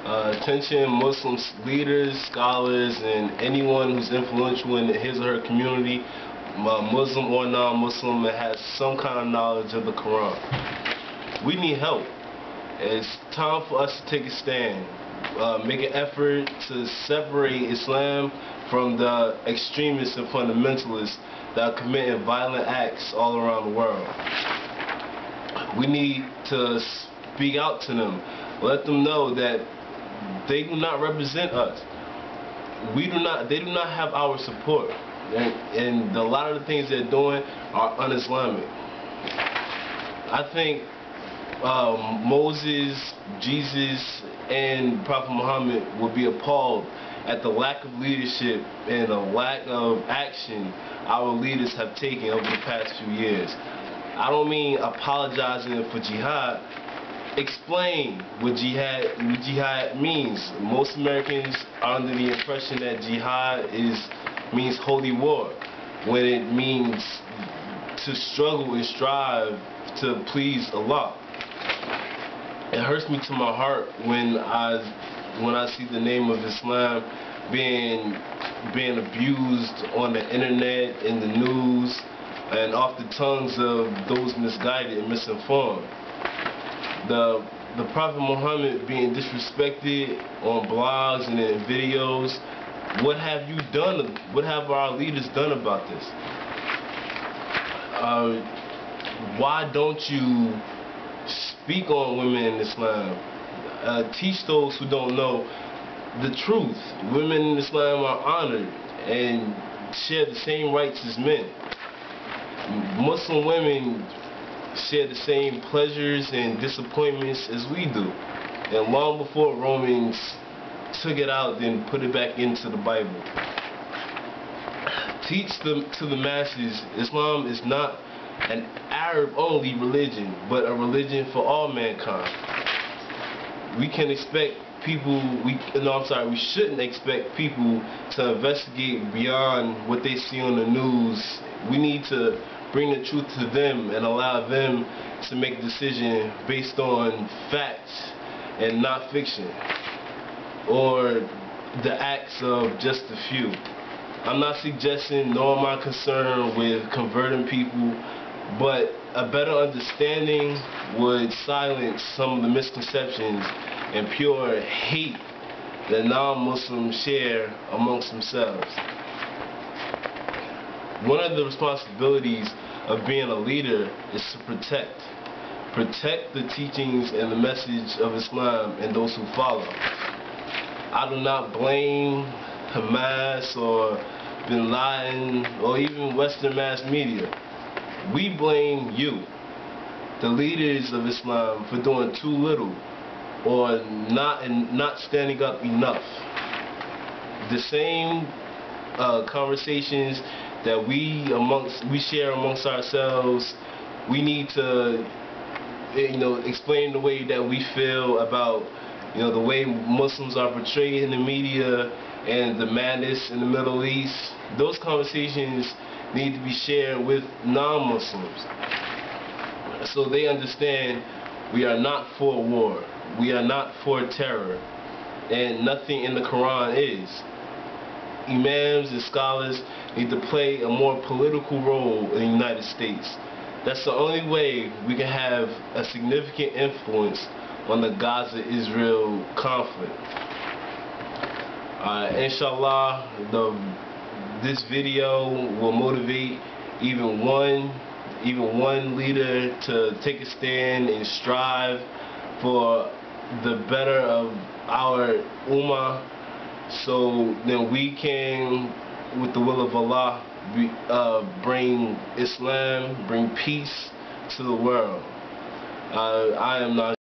Attention Muslim leaders, scholars, and anyone who's influential in his or her community, Muslim or non-Muslim, that has some kind of knowledge of the Quran. We need help. It's time for us to take a stand. Make an effort to separate Islam from the extremists and fundamentalists that are committing violent acts all around the world. We need to speak out to them. Let them know that they do not represent us. They do not have our support. And a lot of the things they're doing are un-Islamic. I think Moses, Jesus, and Prophet Muhammad would be appalled at the lack of leadership and the lack of action our leaders have taken over the past few years. I don't mean apologizing for jihad. Explain what jihad means. Most Americans are under the impression that jihad means holy war, when it means to struggle and strive to please Allah. It hurts me to my heart when I see the name of Islam being abused on the internet, in the news, and off the tongues of those misguided and misinformed. The Prophet Muhammad being disrespected on blogs and in videos. What have you done? What have our leaders done about this? Why don't you speak on women in Islam? Teach those who don't know the truth. Women in Islam are honored and share the same rights as men. Muslim women share the same pleasures and disappointments as we do. And long before Romans took it out and put it back into the Bible. Teach to the masses, Islam is not an Arab-only religion, but a religion for all mankind. We can expect people, we shouldn't expect people to investigate beyond what they see on the news. We need to bring the truth to them and allow them to make a decision based on facts and not fiction, or the acts of just a few. I'm not suggesting, nor am I concerned with converting people, but a better understanding would silence some of the misconceptions and pure hate that non-Muslims share amongst themselves. One of the responsibilities of being a leader is to protect the teachings and the message of Islam and those who follow. I do not blame Hamas or Bin Laden or even Western mass media. We blame you, the leaders of Islam, for doing too little or not standing up enough. The same conversations that we share amongst ourselves, we need to explain the way that we feel about the way Muslims are portrayed in the media and the madness in the Middle East. Those conversations need to be shared with non-Muslims so they understand we are not for war, we are not for terror, and nothing in the Quran is. Imams and scholars need to play a more political role in the United States. That's the only way we can have a significant influence on the Gaza-Israel conflict. Inshallah, this video will motivate even one leader to take a stand and strive for the better of our ummah, so then we can, with the will of Allah, bring Islam, bring peace to the world. I am not